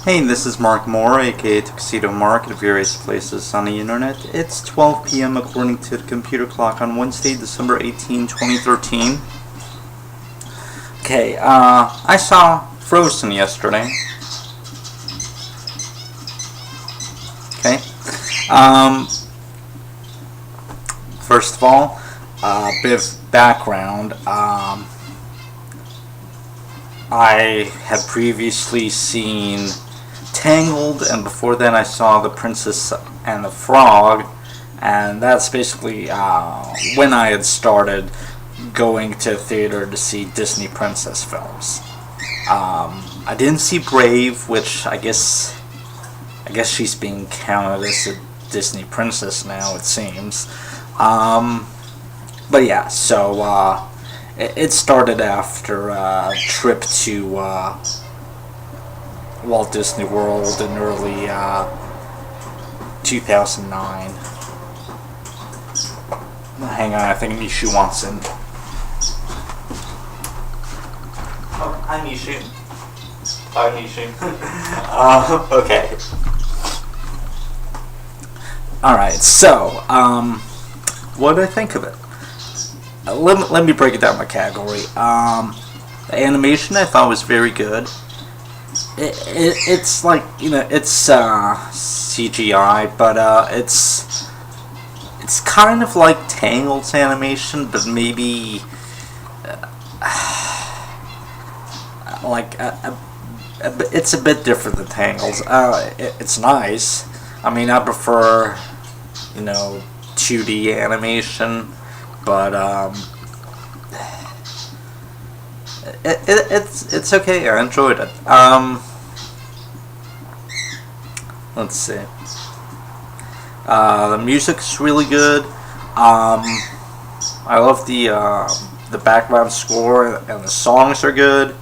Hey, this is Mark Moore, aka Tuxedo Mark, at various places on the internet. It's 12 p.m. according to the computer clock on Wednesday, December 18, 2013. Okay, I saw Frozen yesterday. Okay. First of all, a bit of background. I had previously seen Tangled, and before then I saw The Princess and the Frog, and that's basically when I had started going to theater to see Disney princess films. I didn't see Brave, which I guess she's being counted as a Disney princess now, it seems. But yeah, so it started after a trip to Walt Disney World in early 2009. Hang on, I think Nishu wants in. Oh, hi Nishu. Hi Nishu. Okay. Alright, so, what did I think of it? Let me break it down by category. The animation I thought was very good. It's like, it's CGI, but it's kind of like Tangled's animation, but maybe it's a bit different than Tangled's. It's nice. I mean, I prefer 2D animation, but it's okay. I enjoyed it. Let's see. The music's really good. I love the background score, and the songs are good.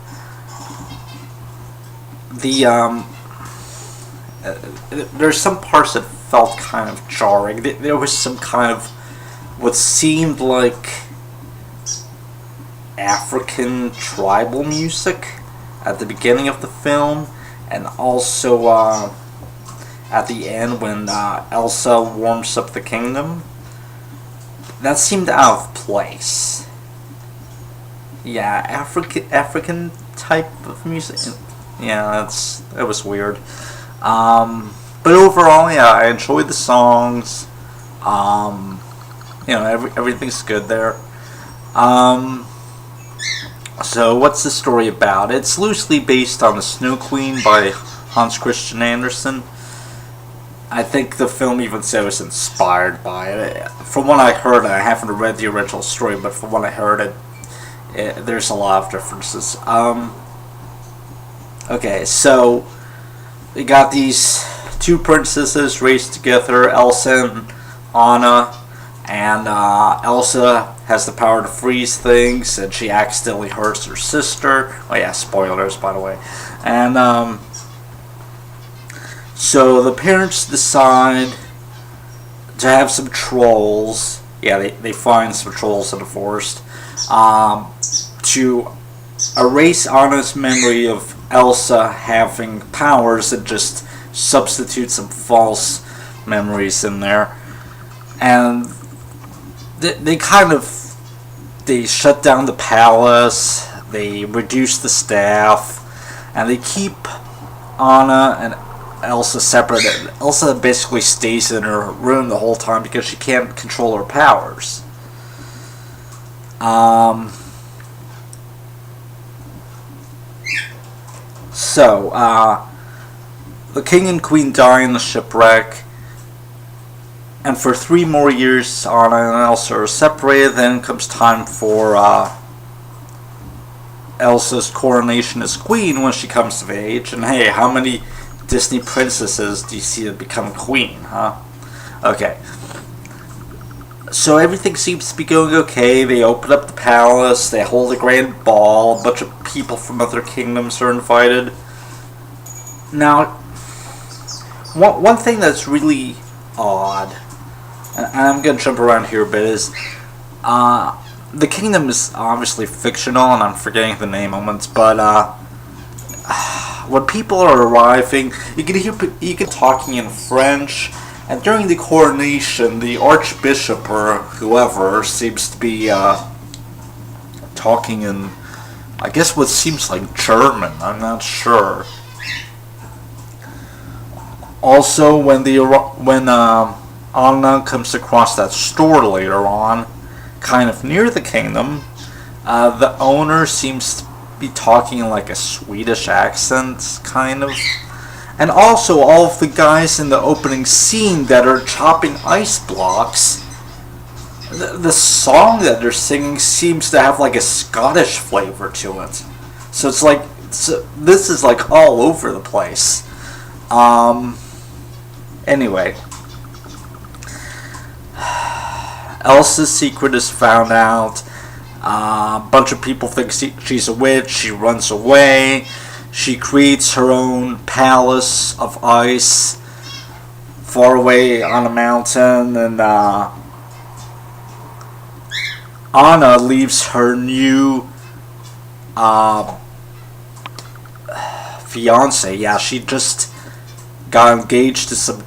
There's some parts that felt kind of jarring. There was some kind of what seemed like African tribal music at the beginning of the film, and also at the end when Elsa warms up the kingdom. That seemed out of place. Yeah, African type of music. Yeah, it was weird. But overall, yeah, I enjoyed the songs. Everything's good there. So what's the story about? It's loosely based on The Snow Queen by Hans Christian Andersen. I think the film even said it was inspired by it. From what I heard, I haven't read the original story, but from what I heard, there's a lot of differences. Okay, so we got these two princesses raised together, Elsa and Anna, and Elsa has the power to freeze things, and she accidentally hurts her sister. Oh yeah, spoilers, by the way. And so the parents decide to have some trolls. Yeah, they find some trolls in the forest to erase Anna's memory of Elsa having powers and just substitute some false memories in there. And they shut down the palace, they reduce the staff, and they keep Anna and Elsa separate. Elsa basically stays in her room the whole time because she can't control her powers. So, the king and queen die in the shipwreck, and for 3 more years Anna and Elsa are separated. Then comes time for Elsa's coronation as queen when she comes of age. And hey, how many Disney princesses do you see that become queen, huh? Okay. So everything seems to be going okay. They open up the palace, they hold a grand ball, a bunch of people from other kingdoms are invited. Now, one thing that's really odd, and I'm going to jump around here a bit, is the kingdom is obviously fictional, and I'm forgetting the name moments, but when people are arriving, you can hear talking in French. And during the coronation, the archbishop or whoever seems to be talking in, I guess, what seems like German. I'm not sure. Also, when Anna comes across that store later on, kind of near the kingdom, the owner seems to be talking in like a Swedish accent, kind of. And also, all of the guys in the opening scene that are chopping ice blocks, the song that they're singing seems to have like a Scottish flavor to it. So it's like, this is like all over the place. Anyway. Elsa's secret is found out. A bunch of people think she's a witch. She runs away. She creates her own palace of ice far away on a mountain, and Anna leaves her new fiance. Yeah, she just got engaged to some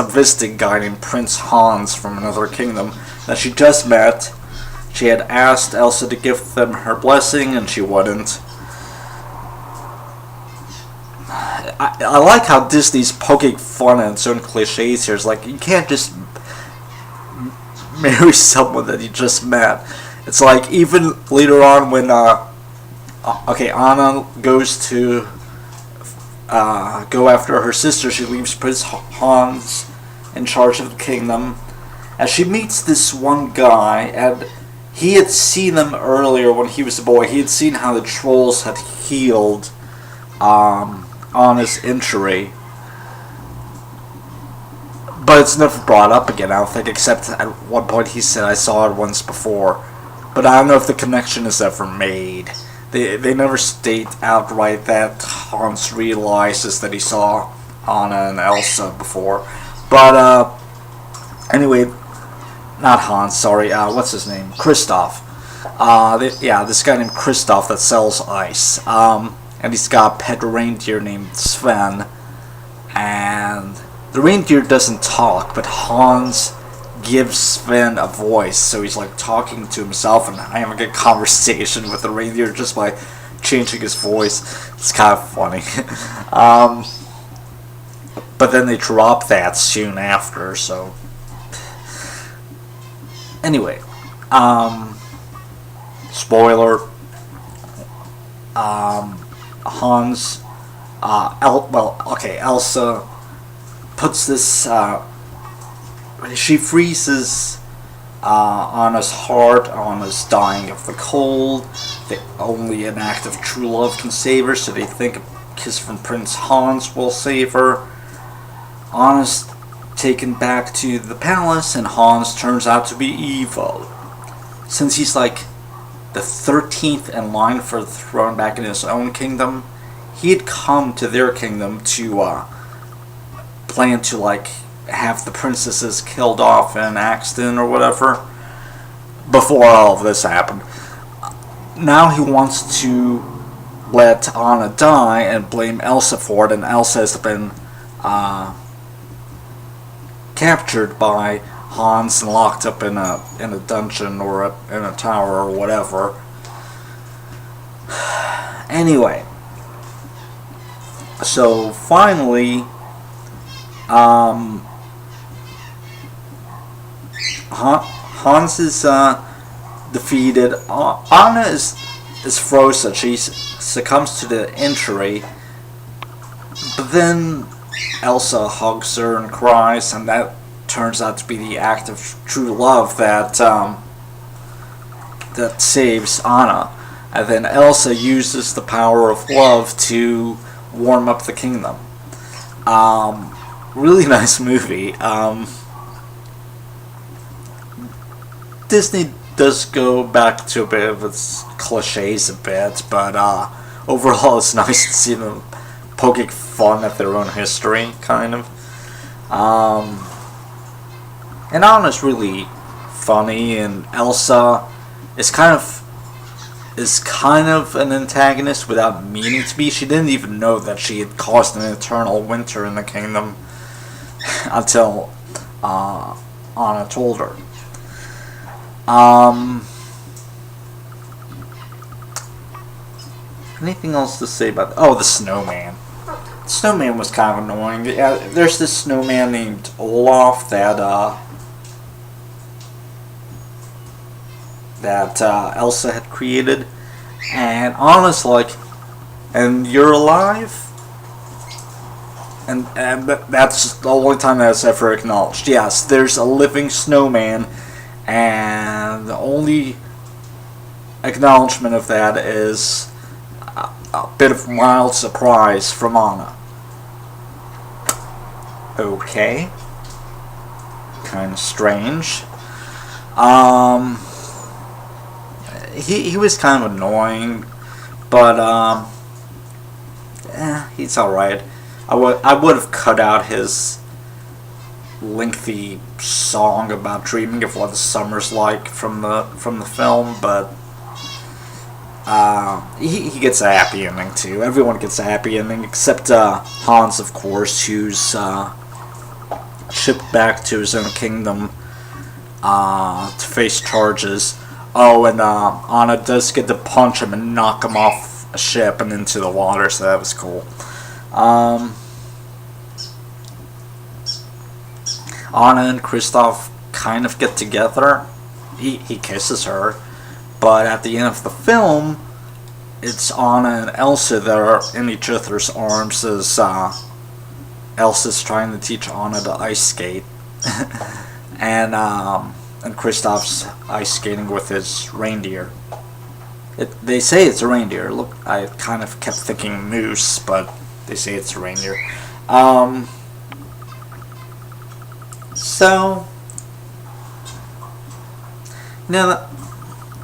visiting guy named Prince Hans from another kingdom that she just met. She had asked Elsa to give them her blessing, and she wouldn't. I like how Disney's poking fun at its own cliches here. It's like, you can't just marry someone that you just met. It's like, even later on when Anna goes to go after her sister, she leaves Prince Hans in charge of the kingdom, and she meets this one guy, and he had seen them earlier when he was a boy. He had seen how the trolls had healed Anna's injury, but it's never brought up again, I don't think, except at one point he said, I saw it once before, but I don't know if the connection is ever made. They never state outright that Hans realizes that he saw Anna and Elsa before. But, anyway, not Hans, sorry, what's his name? Kristoff. This guy named Kristoff that sells ice. And he's got a pet reindeer named Sven. And the reindeer doesn't talk, but Hans gives Sven a voice, so he's like talking to himself and having a conversation with the reindeer just by changing his voice. It's kind of funny. But then they drop that soon after, so anyway, spoiler, Hans, Elsa puts this, she freezes Anna's heart. Anna's dying of the cold. Only an act of true love can save her, so they think a kiss from Prince Hans will save her. Anna's taken back to the palace, and Hans turns out to be evil. Since he's like the 13th in line for the throne back in his own kingdom, he had come to their kingdom to plan to like have the princesses killed off in an accident or whatever before all of this happened. Now he wants to let Anna die and blame Elsa for it, and Elsa has been captured by Hans and locked up in a dungeon or in a tower or whatever. Anyway, so finally, Hans is defeated. Anna is frozen. She succumbs to the injury, but then Elsa hugs her and cries, and that turns out to be the act of true love that saves Anna. And then Elsa uses the power of love to warm up the kingdom. Really nice movie. Disney does go back to a bit of its cliches a bit, but overall it's nice to see them poking fun at their own history, kind of. And Anna's really funny, and Elsa is kind of is kind of an antagonist without meaning to be. She didn't even know that she had caused an eternal winter in the kingdom until Anna told her. Anything else to say about the snowman? The snowman was kind of annoying. There's this snowman named Olaf that Elsa had created, and Anna's like, and you're alive? And that's the only time that's ever acknowledged. Yes, there's a living snowman, and the only acknowledgement of that is a bit of mild surprise from Anna. Okay. Kind of strange. He was kind of annoying, but he's alright. I would have cut out his lengthy song about dreaming of what the summer's like from the film, but he gets a happy ending too. Everyone gets a happy ending except Hans, of course, who's shipped back to his own kingdom to face charges. Oh, and Anna does get to punch him and knock him off a ship and into the water, so that was cool. Anna and Kristoff kind of get together. He kisses her, but at the end of the film, it's Anna and Elsa that are in each other's arms as Elsa's trying to teach Anna to ice skate, and Kristoff's ice skating with his reindeer. They say it's a reindeer. Look, I kind of kept thinking moose, but they say it's a reindeer. So, now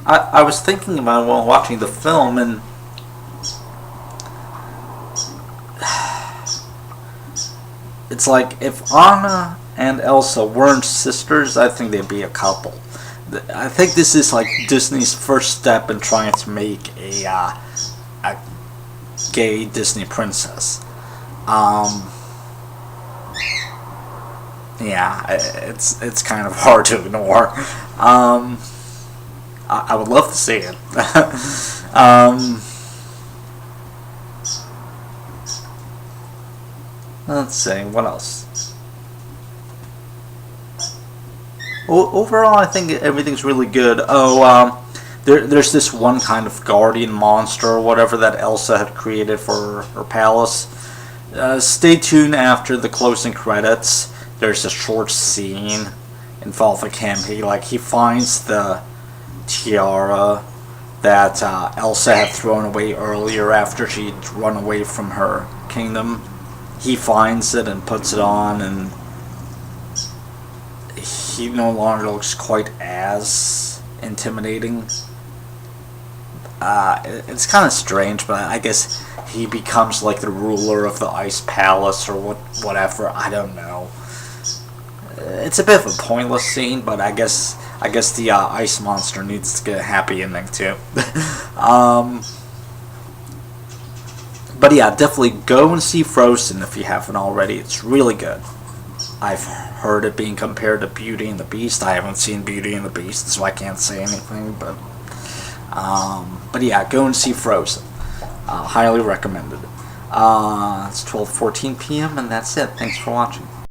I was thinking about it while watching the film, and it's like if Anna and Elsa weren't sisters, I think they'd be a couple. I think this is like Disney's first step in trying to make a gay Disney princess. Yeah, it's kind of hard to ignore. I would love to see it. Let's see, what else? Overall, I think everything's really good. There's this one kind of guardian monster or whatever that Elsa had created for her palace. Stay tuned after the closing credits. There's a short scene involving him. He finds the tiara that Elsa had thrown away earlier after she'd run away from her kingdom. He finds it and puts it on, and he no longer looks quite as intimidating. It's kind of strange, but I guess he becomes like the ruler of the Ice Palace or whatever. I don't know. It's a bit of a pointless scene, but I guess the ice monster needs to get a happy ending too. But yeah, definitely go and see Frozen if you haven't already. It's really good. I've heard it being compared to Beauty and the Beast. I haven't seen Beauty and the Beast, so I can't say anything. But yeah, go and see Frozen. Highly recommended. It's 12:14 p.m. and that's it. Thanks for watching.